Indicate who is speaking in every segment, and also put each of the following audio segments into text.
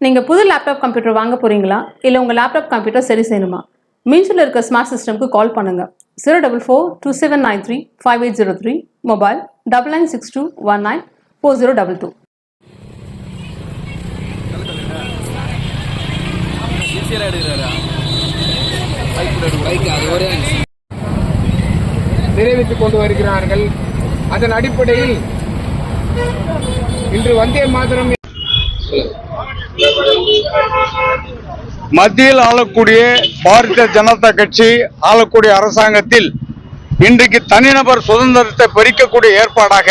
Speaker 1: நீங்கள் புது laptop computer வாங்க போகிறீங்களா, இல்லை உங்கள் லேப்டாப் கம்ப்யூட்டர் சரி செய்யணுமா? மீன்ஸில் இருக்க ஸ்மார்ட் சிஸ்டம்க்கு கால் பண்ணுங்கள். 04427935803, மொபைல் 9962194022.
Speaker 2: நிறைவேற்றிக் கொண்டு வருகிறார்கள். அதன் அடிப்படையில் இன்று வந்தே மாதரம்
Speaker 3: மத்தியில் ஆளக்கூடிய பாரதிய ஜனதா கட்சி ஆளக்கூடிய அரசாங்கத்தில் இன்றைக்கு தனிநபர் சுதந்திரத்தை பறிக்கக்கூடிய ஏற்பாடாக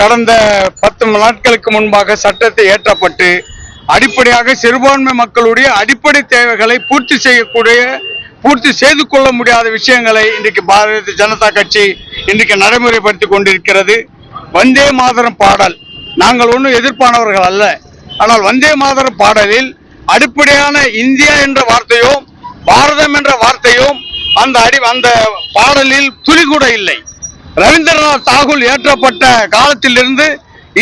Speaker 3: கடந்த 10 நாட்களுக்கு முன்பாக சட்டத்தை இயற்றப்பட்டு அடிப்படையாக சிறுபான்மை மக்களுடைய அடிப்படை தேவைகளை பூர்த்தி செய்து கொள்ள முடியாத விஷயங்களை இன்றைக்கு பாரதிய ஜனதா கட்சி இன்றைக்கு நடைமுறைப்படுத்திக் கொண்டிருக்கிறது. வந்தே மாதரம் பாடல் நாங்கள் ஒன்றும் எதிர்ப்பானவர்கள் அல்ல. ஆனால் வந்தே மாதரம் பாடலில் அடிப்படையான இந்தியா என்ற வார்த்தையும் பாரதம் என்ற வார்த்தையும் அந்த பாடலில் துளி கூட இல்லை. ரவீந்திரநாத் தாகூர் இயற்றப்பட்ட காலத்திலிருந்து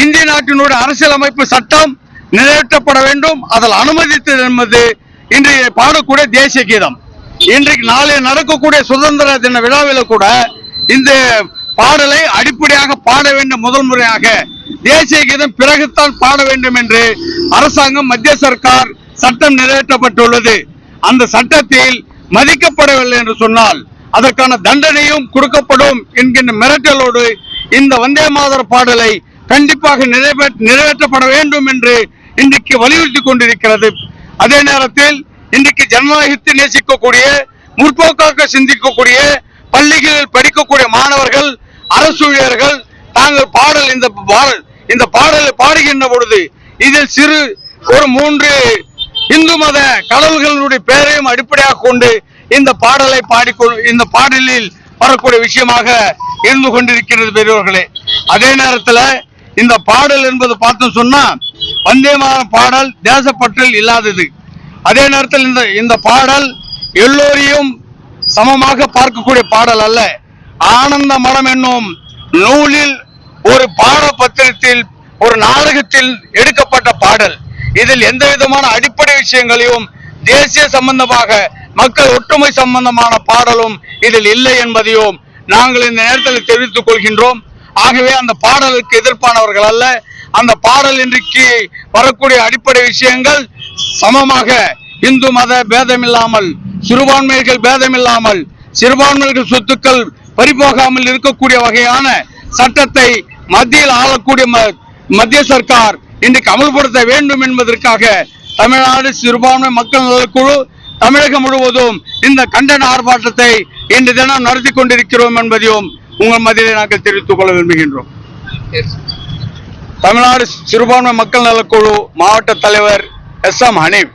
Speaker 3: இந்திய நாட்டினுடைய அரசியலமைப்பு சட்டம் நிறைவேற்றப்பட வேண்டும், அதில் அனுமதித்தது என்பது இன்றைய பாடக்கூடிய தேசிய கீதம். இன்றைக்கு நாளை நடக்கக்கூடிய சுதந்திர தின விழாவில் கூட இந்த பாடலை அடிப்படையாக பாட வேண்டும். முதல் முறையாக தேசிய கீதம் பிறகுத்தான் பாட வேண்டும் என்று அரசாங்கம் மத்திய சர்க்கார் சட்டம் நிறைவேற்றப்பட்டுள்ளது. அந்த சட்டத்தில் மதிக்கப்படவில்லை என்று சொன்னால் அதற்கான தண்டனையும் கொடுக்கப்படும் என்கின்ற மிரட்டலோடு இந்த வந்தே மாதர பாடலை கண்டிப்பாக நிறைவேற்றப்பட வேண்டும் என்று இன்றைக்கு வலியுறுத்தி கொண்டிருக்கிறது. அதே நேரத்தில் இன்றைக்கு ஜனநாயகத்தை நேசிக்கக்கூடிய முற்போக்காக சிந்திக்கக்கூடிய பள்ளிகளில் படிக்கக்கூடிய மாணவர்கள் அரசு ஊழியர்கள் தாங்கள் இந்த பாடலை பாடுகின்ற பொழுது இதில் ஒரு 3 இந்து மத கடவுள்களுடைய பெயரையும் அடிப்படையாக கொண்டு இந்த பாடலில் வரக்கூடிய விஷயமாக இருந்து கொண்டிருக்கிறது பெரியவர்களே. அதே நேரத்தில் இந்த பாடல் என்பது பார்த்தோம் சொன்னா வந்தே மாதரம் பாடல் தேசப்பற்றில் இல்லாதது. அதே நேரத்தில் இந்த பாடல் எல்லோரையும் சமமாக பார்க்கக்கூடிய பாடல் அல்ல. ஆனந்த மடம் என்னும் நூலில் ஒரு பாட பத்திரத்தில் ஒரு நாடகத்தில் எடுக்கப்பட்ட பாடல். இதில் எந்த விதமான அடிப்படை விஷயங்களையும் தேசிய சம்பந்தமாக மக்கள் ஒற்றுமை சம்பந்தமான பாடலும் இதில் இல்லை என்பதையும் நாங்கள் இந்த நேரத்தில் தெரிவித்துக் கொள்கின்றோம். ஆகவே அந்த பாடலுக்கு எதிர்ப்பானவர்கள் அல்ல. அந்த பாடல் இன்றைக்கு வரக்கூடிய அடிப்படை விஷயங்கள் சமமாக இந்து மத பேதமில்லாமல் சிறுபான்மையர்கள் பேதமில்லாமல் சிறுபான்மையர்கள் சொத்துக்கள் பறிபோகாமல் இருக்கக்கூடிய வகையான சட்டத்தை மத்தியில் ஆளக்கூடிய மத்திய சர்க்கார் இன்றைக்கு அமல்படுத்த வேண்டும் என்பதற்காக தமிழ்நாடு சிறுபான்மை மக்கள் நலக்குழு தமிழகம் முழுவதும் இந்த கண்டன ஆர்ப்பாட்டத்தை இன்று தினம் நடத்தி கொண்டிருக்கிறோம் என்பதையும் உங்கள் மத்தியிலே நாங்கள் தெரிவித்துக் கொள்ள விரும்புகின்றோம். தமிழ்நாடு சிறுபான்மை மக்கள் நலக்குழு மாவட்ட தலைவர் SM ஹனீப்.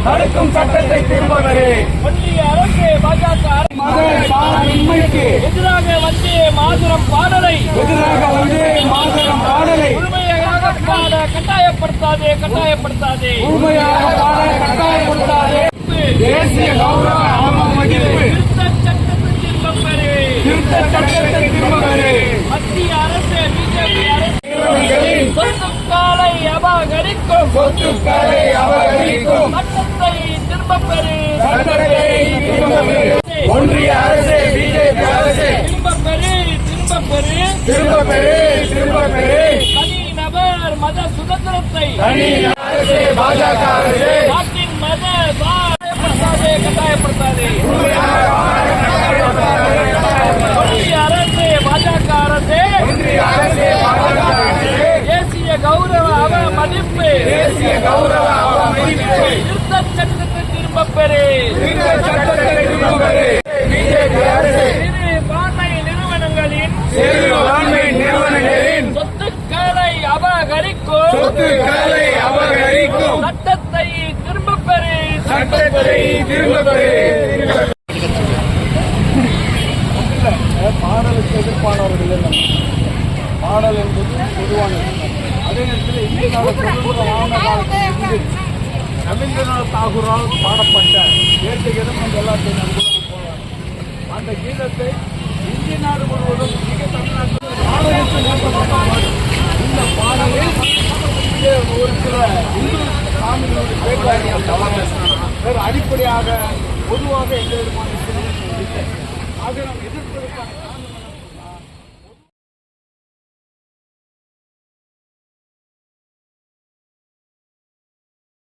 Speaker 2: தடுக்கும் சட்டத்தை திரும்ப பெறு. ஒன்றிய அரசு பாஜக எதிராக வந்தே மாதரம் பாடலை முழுமையாக பாட கட்டாயப்படுத்தாதே. தேசிய கௌரவ அவமதிப்பு திருத்த சட்டத்தை திரும்ப பெறு. மத்திய அரசு பிஜேபி அரசு சொத்துக்களை அபகரிக்கும் சட்டத்தை திரும்ப பெறு. ஒன்றிய அரசு பிஜேபி அரசு திரும்ப பெறு. தனிநபர் மத சுதந்திரத்தை பாஜக அரசு நாட்டின் மத கட்டாயப்படுத்தாதே. ஒன்றிய அரசு பாஜக அரசு தேசிய கௌரவ அவமதிப்பு திருத்த சட்டத்தை திரும்ப பெறு. சிறுபான்மை நிறுவனங்களின் சொத்துக்களை அபகரிக்கும் சட்டத்தை திரும்ப பெறு. பாடலுக்கு எதிர்ப்பானவர்கள் பாடல் என்பது பொதுவானது. அதே நேரத்தில் இந்திய சுதந்திர வாழ்ந்த காலத்தில் ரவீந்திரநாத் தாகூரால் பாடப்பட்ட ஏற்று கீதம் என்று எல்லாத்தையும் நம்புகிறார் போவார். அந்த கீதத்தை இந்திய நாடு முழுவதும் மிக தமிழ்நாட்டில் பாடலுக்கு நேர்க்கப்பட்ட இந்த பாடலில் ஒரு சில இந்து சாமிகளுடைய பேர் அடிப்படையாக பொதுவாக எந்த விதமான விஷயமும் இல்லை. ஆக நாம் எதிர்ப்பதற்கான